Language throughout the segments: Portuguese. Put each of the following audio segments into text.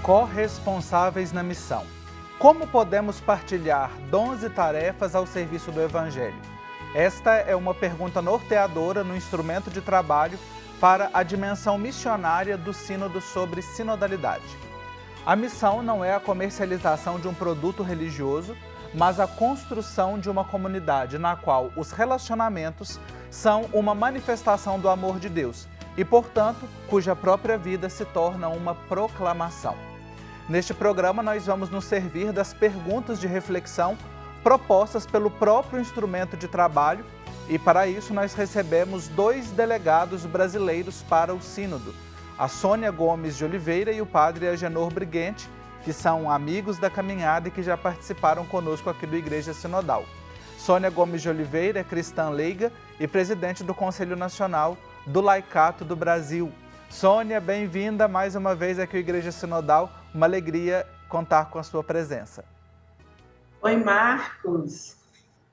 Corresponsáveis na missão. Como podemos partilhar dons e tarefas ao serviço do Evangelho? Esta é uma pergunta norteadora no instrumento de trabalho para a dimensão missionária do Sínodo sobre sinodalidade. A missão não é a comercialização de um produto religioso, mas a construção de uma comunidade na qual os relacionamentos são uma manifestação do amor de Deus e, portanto, cuja própria vida se torna uma proclamação. Neste programa, nós vamos nos servir das perguntas de reflexão propostas pelo próprio instrumento de trabalho e, para isso, nós recebemos 2 delegados brasileiros para o Sínodo, a Sônia Gomes de Oliveira e o padre Agenor Briguente, que são amigos da caminhada e que já participaram conosco aqui do Igreja Sinodal. Sônia Gomes de Oliveira é cristã leiga e presidente do Conselho Nacional do Laicato do Brasil. Sônia, bem-vinda mais uma vez aqui ao Igreja Sinodal. Uma alegria contar com a sua presença. Oi, Marcos.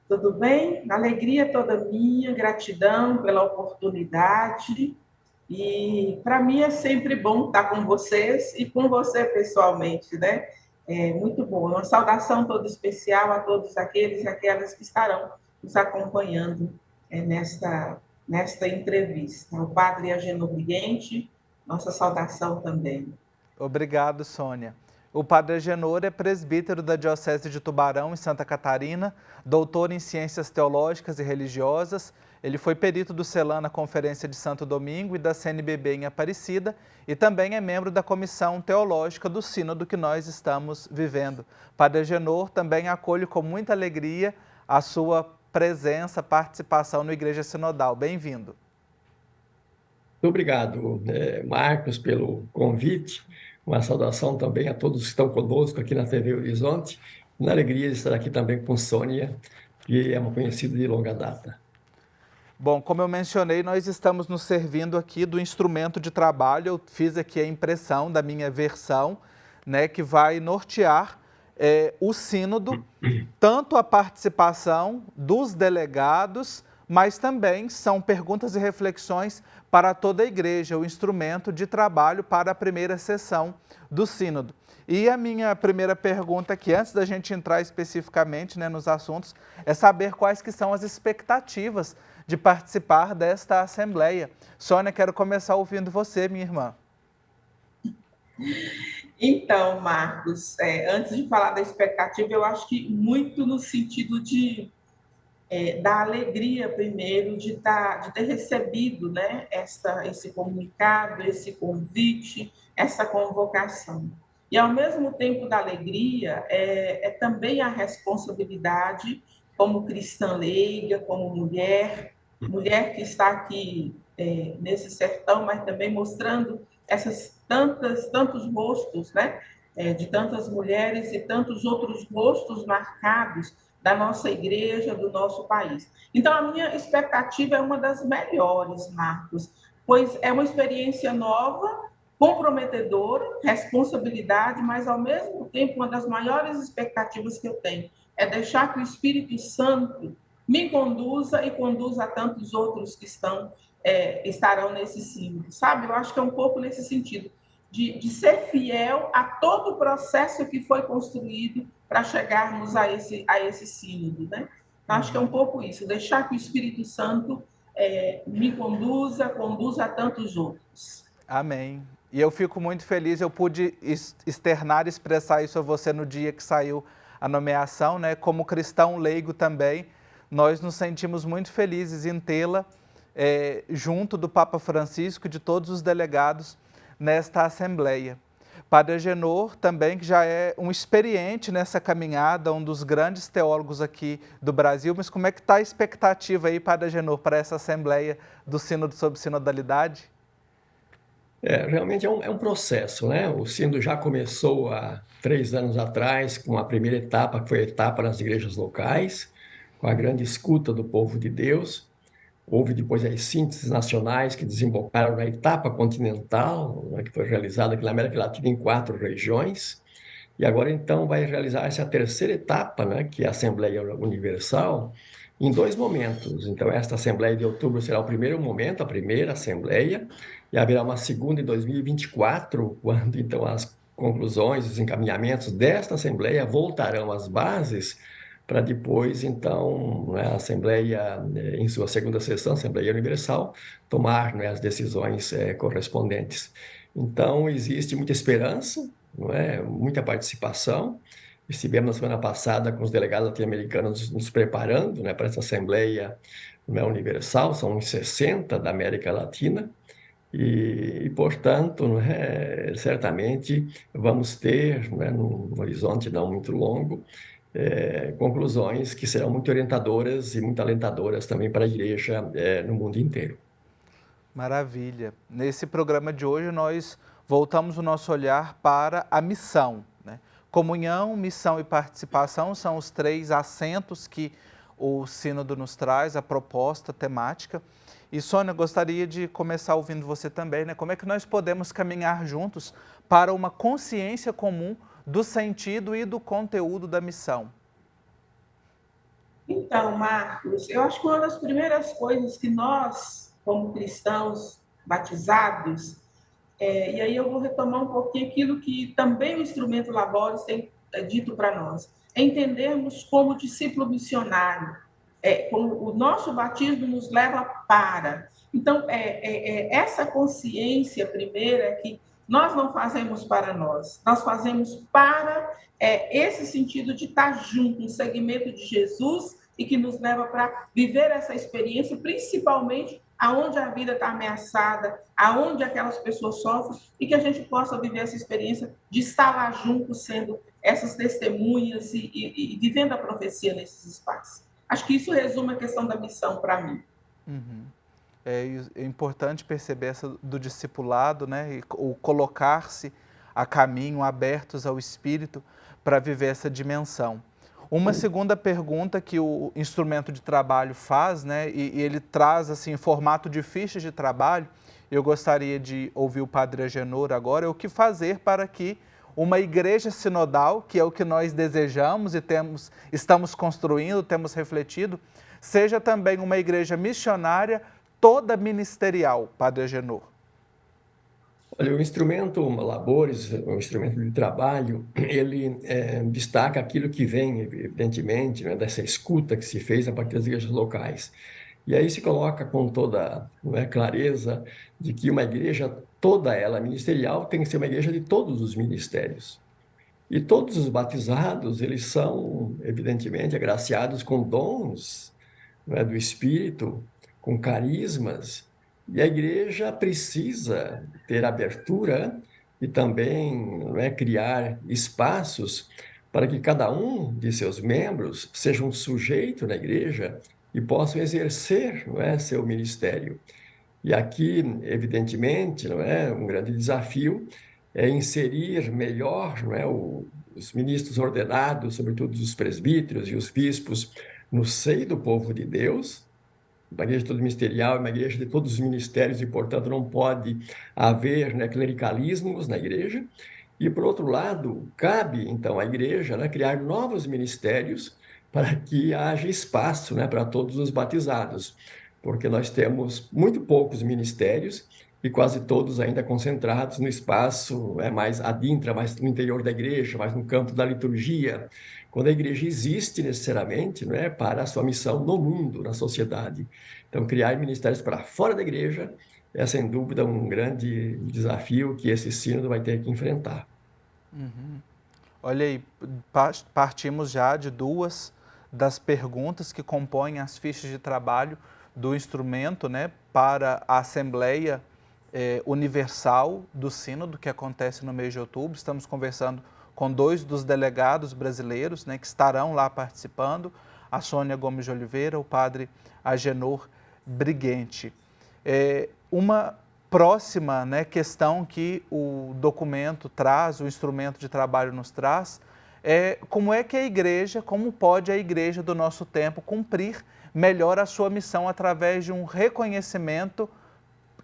Tudo bem? Alegria toda minha, gratidão pela oportunidade. E para mim é sempre bom estar com vocês e com você pessoalmente, né? É muito bom. Uma saudação toda especial a todos aqueles e aquelas que estarão nos acompanhando nesta entrevista. O padre Agenor Briguente, nossa saudação também. Obrigado, Sônia. O padre Agenor é presbítero da Diocese de Tubarão, em Santa Catarina, doutor em Ciências Teológicas e Religiosas. Ele foi perito do CELAN na Conferência de Santo Domingo e da CNBB em Aparecida e também é membro da Comissão Teológica do Sínodo que nós estamos vivendo. Padre Agenor, também acolho com muita alegria a sua presença, participação no Igreja Sinodal. Bem-vindo. Muito obrigado, Marcos, pelo convite. Uma saudação também a todos que estão conosco aqui na TV Horizonte. Uma alegria de estar aqui também com Sônia, que é uma conhecida de longa data. Bom, como eu mencionei, nós estamos nos servindo aqui do instrumento de trabalho. Eu fiz aqui a impressão da minha versão, né, que vai nortear o Sínodo, tanto a participação dos delegados, mas também são perguntas e reflexões para toda a igreja, o instrumento de trabalho para a primeira sessão do Sínodo. E a minha primeira pergunta aqui, antes da gente entrar especificamente, né, nos assuntos, é saber quais que são as expectativas de participar desta Assembleia. Sônia, quero começar ouvindo você, minha irmã. Então, Marcos, antes de falar da expectativa, eu acho que muito no sentido da alegria, primeiro, de ter recebido, né, esse comunicado, esse convite, essa convocação. E, ao mesmo tempo da alegria, é também a responsabilidade, como cristã leiga, como mulher que está aqui nesse sertão, mas também mostrando tantos rostos, né, de tantas mulheres e tantos outros rostos marcados da nossa igreja, do nosso país. Então, a minha expectativa é uma das melhores, Marcos, pois é uma experiência nova, comprometedora, responsabilidade, mas, ao mesmo tempo, uma das maiores expectativas que eu tenho é deixar que o Espírito Santo me conduza e conduza a tantos outros que estarão nesse sínodo, sabe? Eu acho que é um pouco nesse sentido, de ser fiel a todo o processo que foi construído para chegarmos a esse sínodo, né? Acho que é um pouco isso, deixar que o Espírito Santo me conduza a tantos outros. Amém. E eu fico muito feliz, eu pude externar, expressar isso a você no dia que saiu a nomeação, né? Como cristão leigo também, nós nos sentimos muito felizes em tê-la junto do Papa Francisco e de todos os delegados nesta Assembleia. Padre Agenor também, que já é um experiente nessa caminhada, um dos grandes teólogos aqui do Brasil, mas como é que está a expectativa aí, Padre Agenor, para essa Assembleia do Sínodo sobre Sinodalidade? Realmente é um processo, né? O Sínodo já começou há 3 anos atrás, com a primeira etapa, que foi a etapa nas igrejas locais, com a grande escuta do povo de Deus. Houve depois as sínteses nacionais que desembocaram na etapa continental, né, que foi realizada aqui na América Latina em 4 regiões. E agora, então, vai realizar essa terceira etapa, né, que é a Assembleia Universal, em 2 momentos. Então, esta Assembleia de outubro será o primeiro momento, a primeira Assembleia, e haverá uma segunda em 2024, quando, então, as conclusões, os encaminhamentos desta Assembleia voltarão às bases para depois, então, né, a Assembleia, em sua segunda sessão, Assembleia Universal, tomar, né, as decisões correspondentes. Então, existe muita esperança, não é? Muita participação. Estivemos na semana passada com os delegados latino-americanos nos preparando, né, para essa Assembleia, né, Universal, são uns 60 da América Latina, portanto, né, certamente vamos ter, né, num horizonte não muito longo, conclusões que serão muito orientadoras e muito alentadoras também para a igreja no mundo inteiro. Maravilha. Nesse programa de hoje nós voltamos o nosso olhar para a missão, né? Comunhão, missão e participação são os 3 acentos que o Sínodo nos traz, a proposta temática. E Sônia, gostaria de começar ouvindo você também, né? Como é que nós podemos caminhar juntos para uma consciência comum do sentido e do conteúdo da missão? Então, Marcos, eu acho que uma das primeiras coisas que nós, como cristãos batizados, e aí eu vou retomar um pouquinho aquilo que também o Instrumento Labores tem dito para nós, é entendermos como discípulo missionário, como o nosso batismo nos leva para. Então, essa consciência primeira é que nós não fazemos para nós fazemos para esse sentido de estar junto, um segmento de Jesus, e que nos leva para viver essa experiência, principalmente aonde a vida está ameaçada, aonde aquelas pessoas sofrem, e que a gente possa viver essa experiência de estar lá junto, sendo essas testemunhas e vivendo a profecia nesses espaços. Acho que isso resume a questão da missão para mim. Uhum. É importante perceber essa do discipulado, né? E o colocar-se a caminho, abertos ao Espírito, para viver essa dimensão. Uma segunda pergunta que o instrumento de trabalho faz, né? E ele traz assim, em formato de fichas de trabalho. Eu gostaria de ouvir o Padre Agenor agora, o que fazer para que uma igreja sinodal, que é o que nós desejamos e estamos construindo, temos refletido, seja também uma igreja missionária toda ministerial, Padre Agenor. Olha, o instrumento Labores, o instrumento de trabalho, ele destaca aquilo que vem, evidentemente, né, dessa escuta que se fez a partir das igrejas locais. E aí se coloca com toda, né, clareza de que uma igreja, toda ela ministerial, tem que ser uma igreja de todos os ministérios. E todos os batizados, eles são, evidentemente, agraciados com dons, né, do Espírito, com carismas. E a igreja precisa ter abertura e também, né, criar espaços para que cada um de seus membros seja um sujeito na igreja e possa exercer, não é, seu ministério. E aqui, evidentemente, não é, um grande desafio é inserir melhor, não é, os ministros ordenados, sobretudo os presbíteros e os bispos, no seio do povo de Deus. Uma igreja toda ministerial é uma igreja de todos os ministérios e, portanto, não pode haver, né, clericalismos na igreja. E, por outro lado, cabe, então, à igreja, né, criar novos ministérios para que haja espaço, né, para todos os batizados, porque nós temos muito poucos ministérios e quase todos ainda concentrados no espaço mais adintra, mais no interior da igreja, mais no campo da liturgia, quando a igreja existe necessariamente, não é, para a sua missão no mundo, na sociedade. Então, criar ministérios para fora da igreja é, sem dúvida, um grande desafio que esse sínodo vai ter que enfrentar. Uhum. Olha aí, partimos já de 2 das perguntas que compõem as fichas de trabalho do instrumento, né, para a Assembleia Universal do Sínodo, que acontece no mês de outubro. Estamos conversando com 2 dos delegados brasileiros, né, que estarão lá participando, a Sônia Gomes de Oliveira, o Padre Agenor Brighenti. Uma próxima, né, questão que o documento traz, o instrumento de trabalho nos traz, é como é que a igreja, como pode a igreja do nosso tempo cumprir melhor a sua missão através de um reconhecimento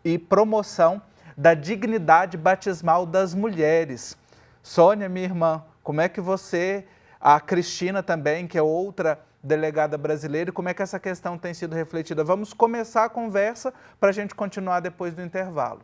e promoção da dignidade batismal das mulheres. Sônia, minha irmã, como é que você, a Cristina também, que é outra delegada brasileira, e como é que essa questão tem sido refletida? Vamos começar a conversa para a gente continuar depois do intervalo.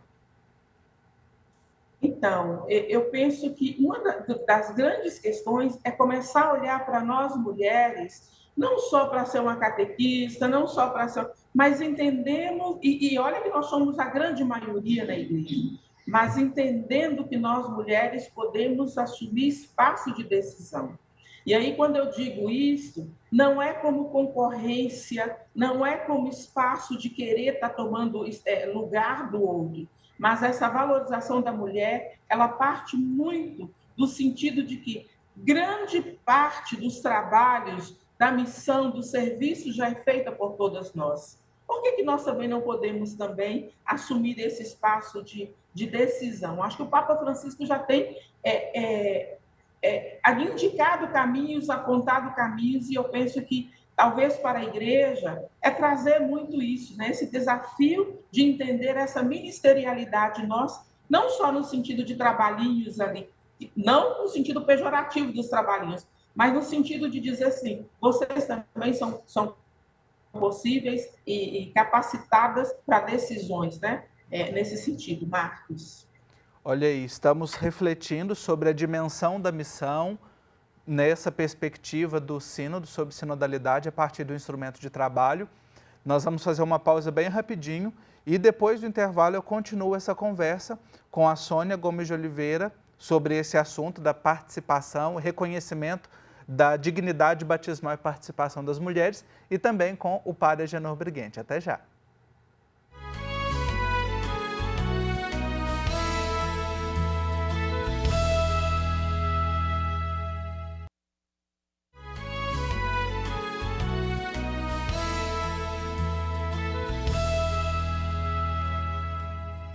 Então, eu penso que uma das grandes questões é começar a olhar para nós mulheres, não só para ser uma catequista, não só para ser, mas entendemos, e olha que nós somos a grande maioria na igreja, mas entendendo que nós mulheres podemos assumir espaço de decisão. E aí, quando eu digo isso, não é como concorrência, não é como espaço de querer estar tomando lugar do outro, mas essa valorização da mulher, ela parte muito do sentido de que grande parte dos trabalhos, da missão, do serviço já é feita por todas nós. Por que nós também não podemos também assumir esse espaço de decisão? Acho que o Papa Francisco já tem indicado caminhos, apontado caminhos, e eu penso que talvez para a igreja é trazer muito isso, né? Esse desafio de entender essa ministerialidade nossa, não só no sentido de trabalhinhos ali, não no sentido pejorativo dos trabalhinhos, mas no sentido de dizer assim, vocês também são possíveis e capacitadas para decisões, né? Nesse sentido, Marcos. Olha aí, estamos refletindo sobre a dimensão da missão nessa perspectiva do sínodo, sobre sinodalidade a partir do instrumento de trabalho. Nós vamos fazer uma pausa bem rapidinho e depois do intervalo eu continuo essa conversa com a Sônia Gomes de Oliveira sobre esse assunto da participação, reconhecimento da dignidade batismal e participação das mulheres e também com o padre Agenor Briguente. Até já!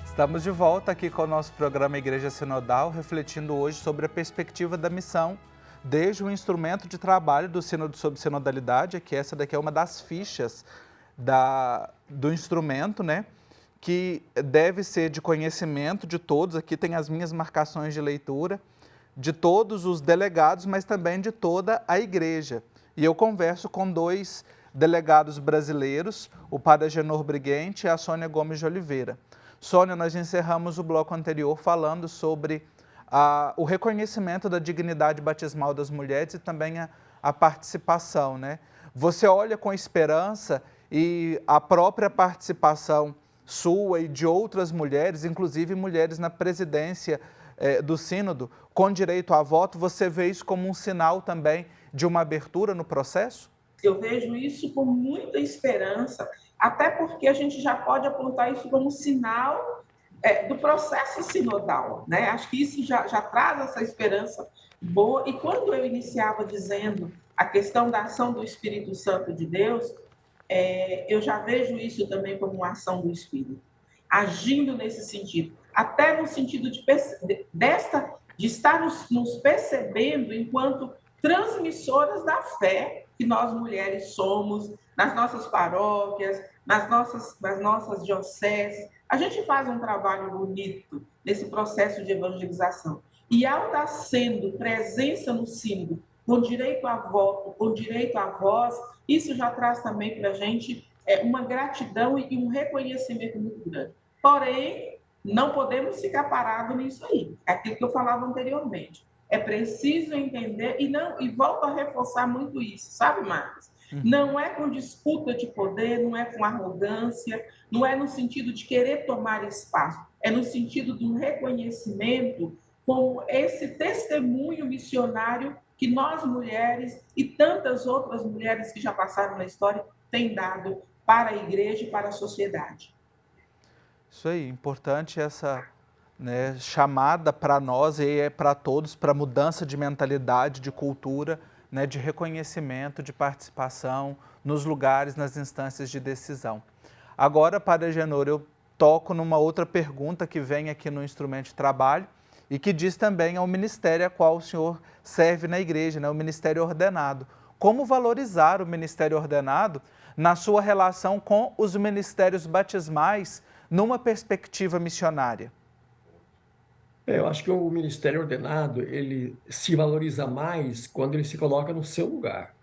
Estamos de volta aqui com o nosso programa Igreja Sinodal, refletindo hoje sobre a perspectiva da missão, desde o instrumento de trabalho do Sínodo sobre Sinodalidade, que essa daqui é uma das fichas do instrumento, né? Que deve ser de conhecimento de todos, aqui tem as minhas marcações de leitura, de todos os delegados, mas também de toda a igreja. E eu converso com dois delegados brasileiros, o padre Agenor Briguente e a Sônia Gomes de Oliveira. Sônia, nós encerramos o bloco anterior falando sobre o reconhecimento da dignidade batismal das mulheres e também a participação, né? Você olha com esperança e a própria participação sua e de outras mulheres, inclusive mulheres na presidência do sínodo, com direito a voto, você vê isso como um sinal também de uma abertura no processo? Eu vejo isso com muita esperança, até porque a gente já pode apontar isso como sinal do processo sinodal, né? Acho que isso já traz essa esperança boa. E quando eu iniciava dizendo a questão da ação do Espírito Santo de Deus, eu já vejo isso também como uma ação do Espírito, agindo nesse sentido, até no sentido de estar nos percebendo enquanto transmissoras da fé que nós mulheres somos, nas nossas paróquias, nas nossas dioceses. A gente faz um trabalho bonito nesse processo de evangelização. E ao estar sendo presença no sínodo, com direito a voto, com direito à voz, isso já traz também para a gente uma gratidão e um reconhecimento muito grande. Porém, não podemos ficar parados nisso aí. É aquilo que eu falava anteriormente. É preciso entender, e volto a reforçar muito isso, sabe, Marcos? Não é com disputa de poder, não é com arrogância, não é no sentido de querer tomar espaço, é no sentido de um reconhecimento como esse testemunho missionário que nós mulheres e tantas outras mulheres que já passaram na história têm dado para a igreja e para a sociedade. Isso aí, importante essa chamada para nós e para todos, para mudança de mentalidade, de cultura, de reconhecimento, de participação nos lugares, nas instâncias de decisão. Agora, padre Agenor, eu toco numa outra pergunta que vem aqui no instrumento de trabalho e que diz também ao ministério a qual o senhor serve na igreja, o ministério ordenado. Como valorizar o ministério ordenado na sua relação com os ministérios batismais numa perspectiva missionária? Eu acho que o ministério ordenado, ele se valoriza mais quando ele se coloca no seu lugar.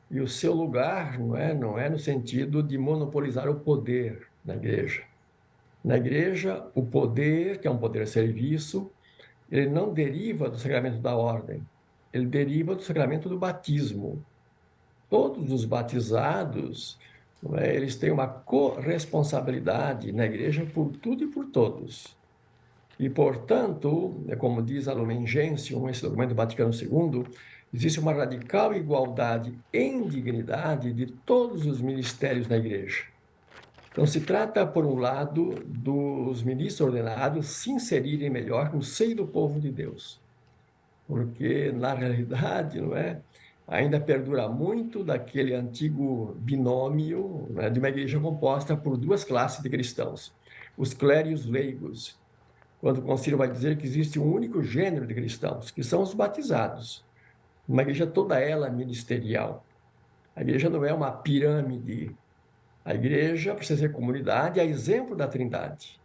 E o seu lugar não é no sentido de monopolizar o poder na igreja. Na igreja, o poder, que é um poder serviço, ele não deriva do sacramento da ordem, ele deriva do sacramento do batismo. Todos os batizados, não é, eles têm uma corresponsabilidade na igreja por tudo e por todos. E, portanto, como diz a Lumen Gentium, esse documento do Vaticano II, existe uma radical igualdade em dignidade de todos os ministérios da igreja. Então, se trata, por um lado, dos ministros ordenados se inserirem melhor no seio do povo de Deus. Porque, na realidade, não é, ainda perdura muito daquele antigo binômio, né, de uma igreja composta por duas classes de cristãos, os clérigos e os leigos, quando o concílio vai dizer que existe um único gênero de cristãos, que são os batizados. Uma igreja toda ela ministerial. A igreja não é uma pirâmide. A igreja precisa ser comunidade, a exemplo da Trindade.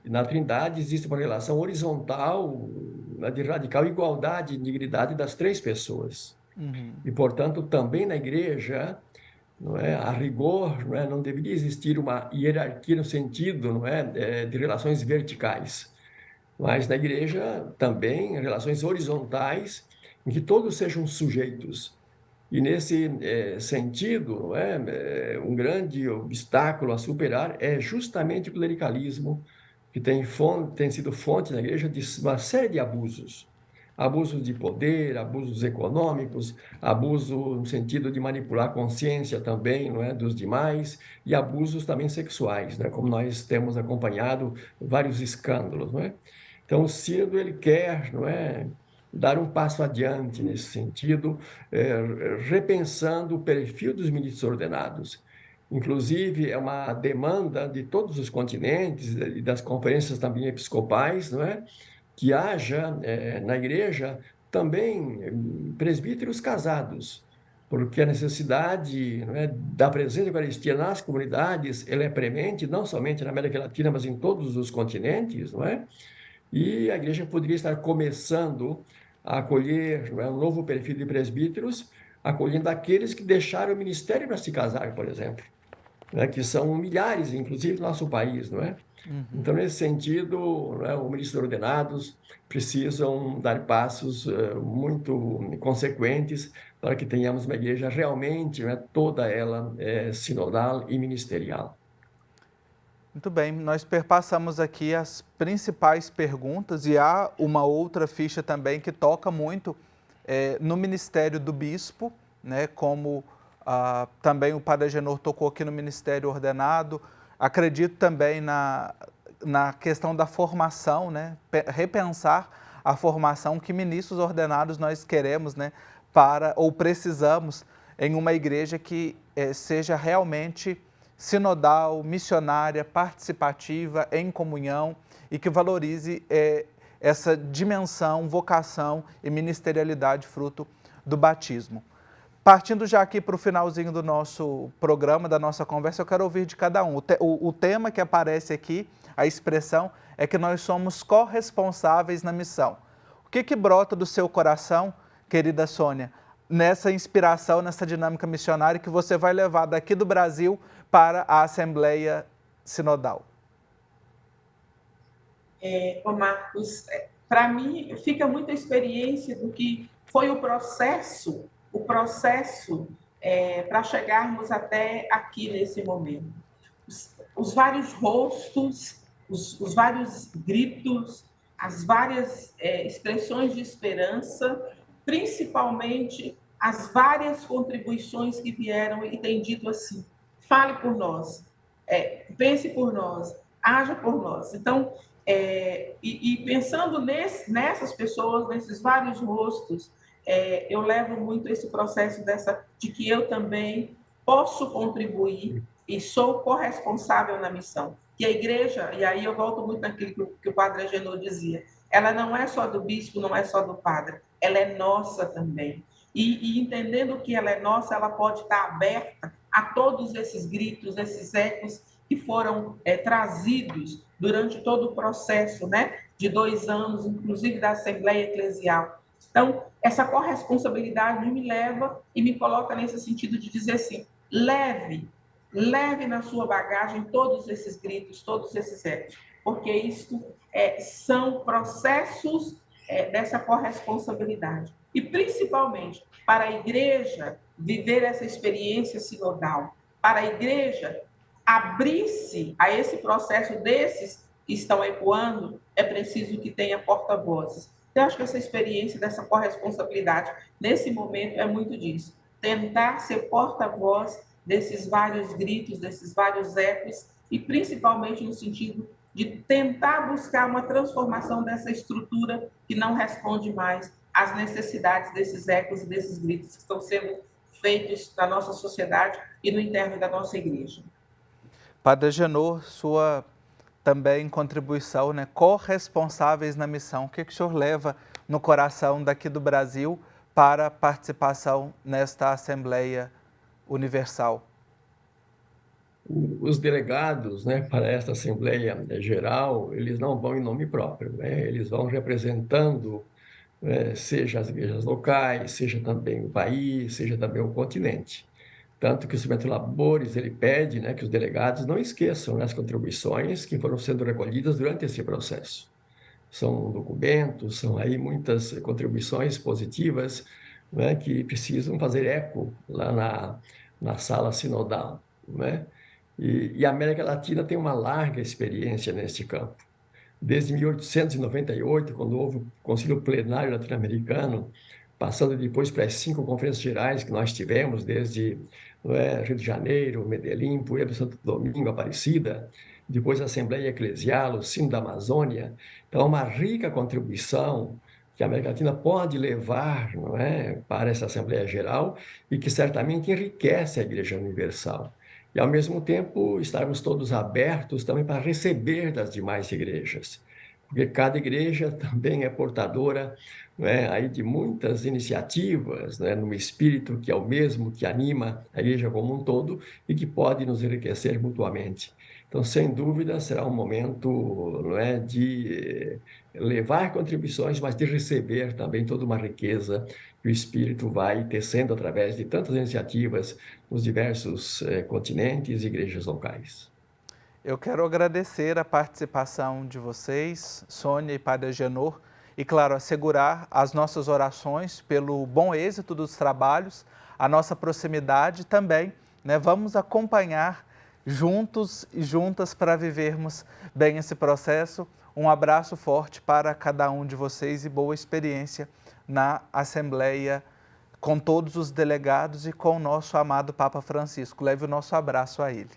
E na Trindade existe uma relação horizontal, né, de radical igualdade e dignidade das três pessoas. E, portanto, também na igreja, não é, a rigor, não é, não deveria existir uma hierarquia no sentido, não é, de relações verticais. Mas na igreja também relações horizontais, em que todos sejam sujeitos. E nesse sentido, não é, um grande obstáculo a superar é justamente o clericalismo, que tem sido fonte na igreja de uma série de abusos. Abusos de poder, abusos econômicos, abuso no sentido de manipular a consciência também, não é, dos demais, e abusos também sexuais, né, como nós temos acompanhado vários escândalos, não é? Então, o sínodo ele quer, não é, dar um passo adiante nesse sentido, repensando o perfil dos ministros ordenados. Inclusive, é uma demanda de todos os continentes e das conferências também episcopais, não é, que haja na igreja também presbíteros casados, porque a necessidade, não é, da presença da Eucaristia nas comunidades ela é premente, não somente na América Latina, mas em todos os continentes, não é? E a igreja poderia estar começando a acolher, não é, um novo perfil de presbíteros, acolhendo aqueles que deixaram o ministério para se casar, por exemplo, né, que são milhares, inclusive no nosso país, não é? Então, nesse sentido, não é, os ministros ordenados precisam dar passos muito consequentes para que tenhamos uma igreja realmente, não é, toda ela sinodal e ministerial. Muito bem, nós perpassamos aqui as principais perguntas e há uma outra ficha também que toca muito no ministério do bispo, né, como também o Padre Agenor tocou aqui no ministério ordenado. Acredito também na questão da formação, né, repensar a formação que ministros ordenados nós queremos, né, ou precisamos em uma igreja que seja realmente sinodal, missionária, participativa, em comunhão e que valorize essa dimensão, vocação e ministerialidade fruto do batismo. Partindo já aqui para o finalzinho do nosso programa, da nossa conversa, eu quero ouvir de cada um. O tema que aparece aqui, a expressão, é que nós somos corresponsáveis na missão. O que brota do seu coração, querida Sônia, nessa inspiração, nessa dinâmica missionária que você vai levar daqui do Brasil para a Assembleia Sinodal? Marcos, para mim fica muita experiência do que foi o processo para chegarmos até aqui nesse momento. Os vários rostos, os vários gritos, as várias expressões de esperança, principalmente as várias contribuições que vieram e têm dito assim: fale por nós, pense por nós, haja por nós. Então, pensando nessas pessoas, nesses vários rostos, eu levo muito esse processo de que eu também posso contribuir e sou corresponsável na missão. Que a igreja, e aí eu volto muito naquilo que o Padre Agenor dizia, ela não é só do bispo, não é só do padre, ela é nossa também. E entendendo que ela é nossa, ela pode estar aberta a todos esses gritos, esses ecos que foram trazidos durante todo o processo, né, de 2 anos, inclusive da Assembleia Eclesial. Então, essa corresponsabilidade me leva e me coloca nesse sentido de dizer assim: leve na sua bagagem todos esses gritos, todos esses ecos, porque isto são processos dessa corresponsabilidade. E, principalmente, para a igreja viver essa experiência sinodal, para a igreja abrir-se a esse processo desses que estão ecoando, é preciso que tenha porta-vozes. Eu acho que essa experiência dessa corresponsabilidade, nesse momento, é muito disso. Tentar ser porta-voz desses vários gritos, desses vários ecos, e principalmente no sentido de tentar buscar uma transformação dessa estrutura que não responde mais às necessidades desses ecos e desses gritos que estão sendo feitos na nossa sociedade e no interno da nossa igreja. Padre Agenor, sua também contribuição, né, corresponsáveis na missão. O que o senhor leva no coração daqui do Brasil para a participação nesta Assembleia Universal? Os delegados, né, para esta Assembleia Geral, eles não vão em nome próprio, né? Eles vão representando, seja as igrejas locais, seja também o país, seja também o continente. Tanto que o Instrumento Labores, ele pede, né, que os delegados não esqueçam, né, as contribuições que foram sendo recolhidas durante esse processo. São documentos, são aí muitas contribuições positivas, né, que precisam fazer eco lá na sala sinodal, né? E a América Latina tem uma larga experiência neste campo. Desde 1898, quando houve o Concílio Plenário Latino-Americano, passando depois para as 5 conferências gerais que nós tivemos, desde Rio de Janeiro, Medellín, Puebla, Santo Domingo, Aparecida, depois a Assembleia Eclesial, o Sino da Amazônia. Então, uma rica contribuição que a América Latina pode levar, não é, para essa Assembleia Geral e que certamente enriquece a Igreja Universal. E, ao mesmo tempo, estarmos todos abertos também para receber das demais igrejas, porque cada igreja também é portadora, né, aí de muitas iniciativas, né, no espírito que é o mesmo, que anima a igreja como um todo e que pode nos enriquecer mutuamente. Então, sem dúvida, será um momento, não é, de levar contribuições, mas de receber também toda uma riqueza que o Espírito vai tecendo através de tantas iniciativas nos diversos continentes e igrejas locais. Eu quero agradecer a participação de vocês, Sônia e Padre Agenor, e, claro, assegurar as nossas orações pelo bom êxito dos trabalhos, a nossa proximidade também, né? Vamos acompanhar juntos e juntas para vivermos bem esse processo. Um abraço forte para cada um de vocês e boa experiência na Assembleia com todos os delegados e com o nosso amado Papa Francisco. Leve o nosso abraço a ele.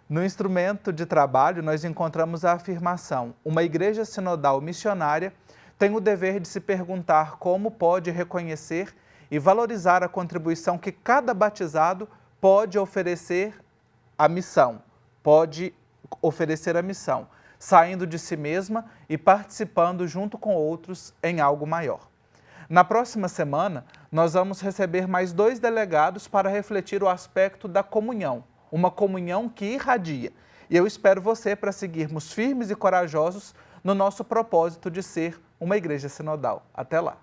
No instrumento de trabalho, nós encontramos a afirmação: uma igreja sinodal missionária tem o dever de se perguntar como pode reconhecer e valorizar a contribuição que cada batizado pode oferecer à missão, saindo de si mesma e participando junto com outros em algo maior. Na próxima semana, nós vamos receber mais 2 delegados para refletir o aspecto da comunhão, uma comunhão que irradia. E eu espero você para seguirmos firmes e corajosos no nosso propósito de ser uma igreja sinodal. Até lá!